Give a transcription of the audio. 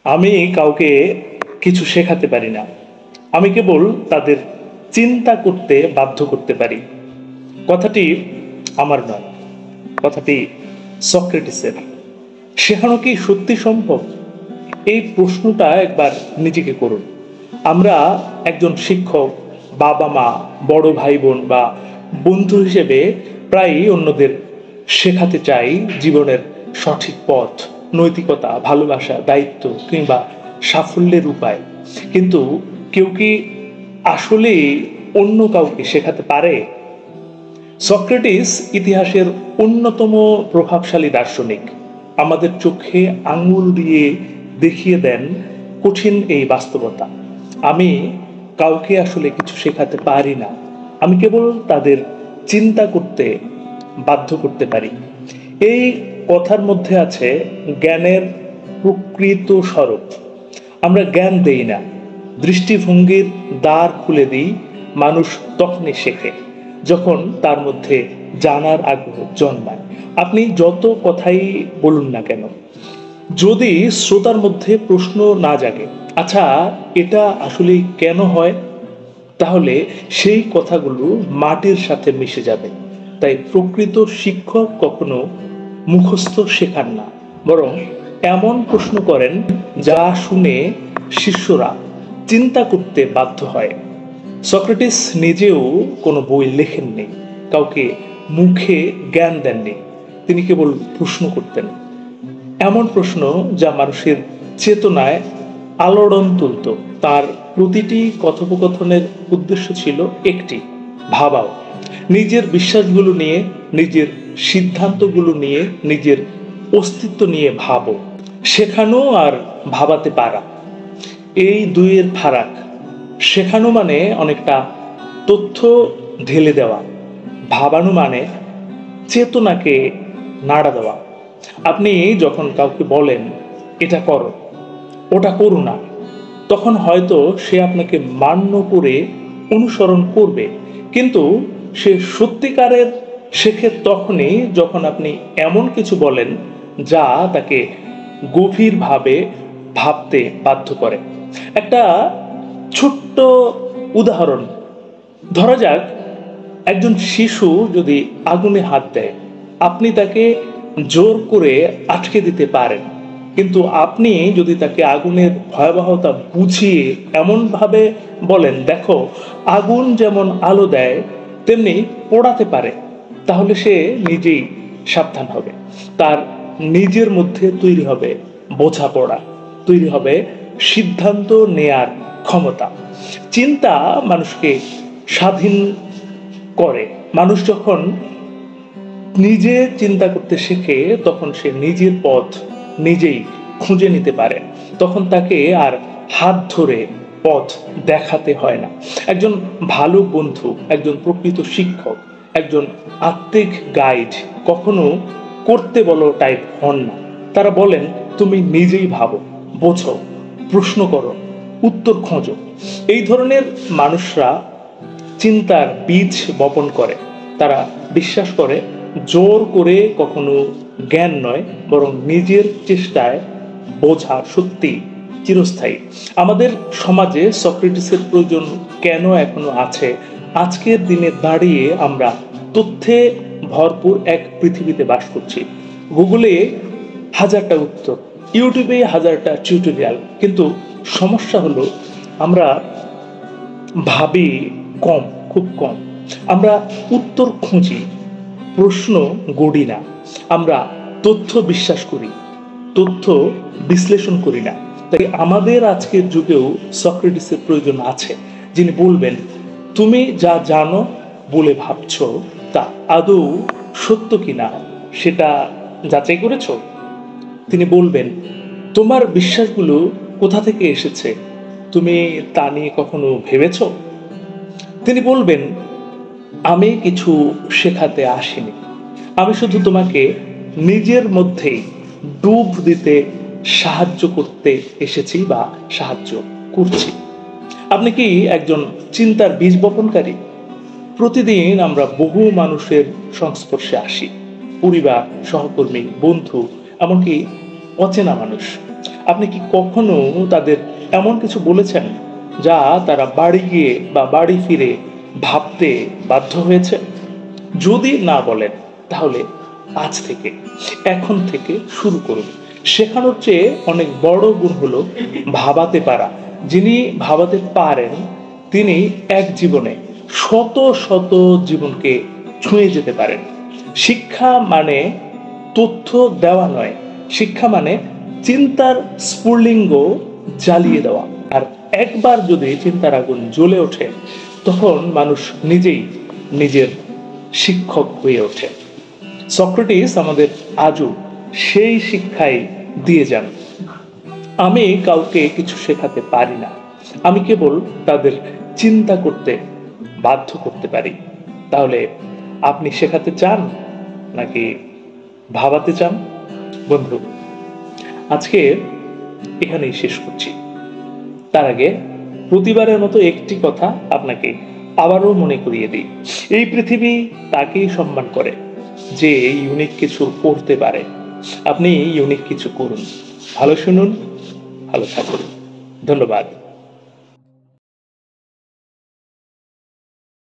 আমি কাউকে কিছু শেখাতে পারি না, আমি কেবল তাদের চিন্তা করতে বাধ্য করতে পারি। কথাটি আমার নয়, কথাটি সক্রেটিসের। শেখানো কি সত্যি সম্ভব? এই প্রশ্নটা একবার নিজেকে করুন। আমরা একজন শিক্ষক, বাবা মা, বড় ভাই বোন বা বন্ধু হিসেবে প্রায়ই অন্যদের শেখাতে চাই জীবনের সঠিক পথ, নৈতিকতা, ভালোবাসা, দায়িত্ব কিংবা সাফল্যের উপায়। কিন্তু কেউ কি আসলে অন্য কাউকে শেখাতে পারে? সক্রেটিস ইতিহাসের অন্যতম প্রভাবশালী দার্শনিক। আমাদের চোখে আঙুল দিয়ে দেখিয়ে দেন কঠিন এই বাস্তবতা। আমি কাউকে আসলে কিছু শেখাতে পারি না, আমি কেবল তাদের চিন্তা করতে বাধ্য করতে পারি। এই কথার মধ্যে আছে জ্ঞানের প্রকৃত স্বরূপ। আমরা জ্ঞান দেই না, দৃষ্টিভঙ্গির দ্বার খুলে দিই। মানুষ তখনই শেখে যখন তার মধ্যে জানার আগ্রহ জন্মায়। আপনি যত কথাই বলুন না কেন, যদি শ্রোতার মধ্যে প্রশ্ন না জাগে, আচ্ছা এটা আসলে কেন হয়, তাহলে সেই কথাগুলো মাটির সাথে মিশে যাবে। তাই প্রকৃত শিক্ষক কখনো মুখস্থ শেখান না, বরং এমন প্রশ্ন করেন যা শুনে শিষ্যরা চিন্তা করতে বাধ্য হয়। সক্রেটিস নিজেও কোনো বই লেখেননি, কাউকে মুখে জ্ঞান দেননি, তিনি কেবল প্রশ্ন করতেন। এমন প্রশ্ন যা মানুষের চেতনায় আলোড়ন তুলত। তার প্রতিটি কথোপকথনের উদ্দেশ্য ছিল একটি, ভাবাও। নিজের বিশ্বাসগুলো নিয়ে, নিজের সিদ্ধান্তগুলো নিয়ে, নিজের অস্তিত্ব নিয়ে ভাবো। শেখানো আর ভাবাতে পারা, এই দুইয়ের ফারাক। শেখানো মানে অনেকটা তথ্য ঢেলে দেওয়া, ভাবানো মানে চেতনাকে নাড়া দেওয়া। আপনি যখন কাউকে বলেন এটা করো, ওটা করো না, তখন হয়তো সে আপনাকে মান্য করে অনুসরণ করবে, কিন্তু সে সত্যিকারের শেখে তখনই যখন আপনি এমন কিছু বলেন যা তাকে গভীরভাবে ভাবতে বাধ্য করে। একটা ছোট্ট উদাহরণ, ধরা যাক একজন শিশু যদি আগুনে হাত দেয়, আপনি তাকে জোর করে আটকে দিতে পারেন, কিন্তু আপনি যদি তাকে আগুনের ভয়াবহতা বুঝিয়ে এমনভাবে বলেন, দেখো আগুন যেমন আলো দেয় তেমনি পোড়াতে পারে, তাহলে সে নিজেই সাবধান হবে। তার নিজের মধ্যে তৈরি হবে বোঝাপড়া, তৈরি হবে সিদ্ধান্ত নেয়ার ক্ষমতা। চিন্তা মানুষকে স্বাধীন করে। মানুষ যখন নিজে চিন্তা করতে শেখে তখন সে নিজের পথ নিজেই খুঁজে নিতে পারে। তখন তাকে আর হাত ধরে পথ দেখাতে হয় না। একজন ভালো বন্ধু, একজন প্রকৃত শিক্ষক, একজন আত্মিক গাইড কখনো করতে বলো টাইপ হন না। তারা বলেন তুমি নিজেই ভাবো, বোঝো, প্রশ্ন করো, উত্তর খোঁজো। এই ধরনের মানুষরা চিন্তার বীজ বপন করে। তারা বিশ্বাস করে জোর করে কখনো জ্ঞান নয়, বরং নিজের চেষ্টায় বোঝা সত্যি চিরস্থায়ী। আমাদের সমাজে সক্রেটিসের প্রয়োজন কেন এখনো আছে? আজকের দিনে দাঁড়িয়ে আমরা তথ্যে ভরপুর এক পৃথিবীতে বাস করছি। গুগলে হাজারটা উত্তর, ইউটিউবে হাজারটা টিউটোরিয়াল, কিন্তু সমস্যা হলো আমরা ভাবি কম, খুব কম। আমরা উত্তর খুঁজি, প্রশ্ন গড়ি না। আমরা তথ্য বিশ্বাস করি, তথ্য বিশ্লেষণ করি না। তাই আমাদের আজকের যুগেও সক্রেটিসের প্রয়োজন আছে, যিনি বলবেন তুমি যা জানো বলে ভাবছো তা আদৌ সত্য কিনা সেটা যাচাই করেছো। তিনি বলবেন তোমার বিশ্বাসগুলো কোথা থেকে এসেছে, তুমি তা নিয়ে কখনো ভেবেছো। তিনি বলবেন আমি কিছু শেখাতে আসিনি, আমি শুধু তোমাকে নিজের মধ্যেই ডুব দিতে সাহায্য করতে এসেছি বা সাহায্য করছি। আপনি কি একজন চিন্তার বীজ বপনকারী? প্রতিদিন আমরা বহু মানুষের সংস্পর্শে আসি, পরিবার, সহকর্মী, বন্ধু, এমনকি অচেনা মানুষ। আপনি কি কখনো তাদের এমন কিছু বলেছেন যা তারা বাড়ি গিয়ে বা বাড়ি ফিরে ভাবতে বাধ্য হয়েছে? যদি না বলেন, তাহলে আজ থেকে, এখন থেকে শুরু করুন। শেখানোর চেয়ে অনেক বড় গুণ হলো ভাবাতে পারা। যিনি ভাবাতে পারেন, তিনি এক জীবনে শত শত জীবনকে ছুঁয়ে যেতে পারেন। শিক্ষা মানে তথ্য দেওয়া নয়, শিক্ষা মানে চিন্তার স্ফুলিঙ্গ জ্বালিয়ে দেওয়া। আর একবার যদি চিন্তার আগুন জ্বলে ওঠে, তখন মানুষ নিজেই নিজের শিক্ষক হয়ে ওঠে। সক্রেটিস আমাদের আজও সেই শিক্ষাই দিয়ে যান। আমি কাউকে কিছু শেখাতে পারি না, আমি কেবল তাদের চিন্তা করতে বাধ্য করতে পারি। তাহলে আপনি শেখাতে চান নাকি ভাবাতে চান? বন্ধু, আজকে এখানেই শেষ করছি। তার আগে প্রতিবারের মতো একটি কথা আপনাকে আবারও মনে করিয়ে দিই। এই পৃথিবী তাকেই সম্মান করে যে ইউনিক কিছু করতে পারে। আপনি ইউনিক কিছু করুন, ভালো শুনুন, ভালো থাকুন। ধন্যবাদ।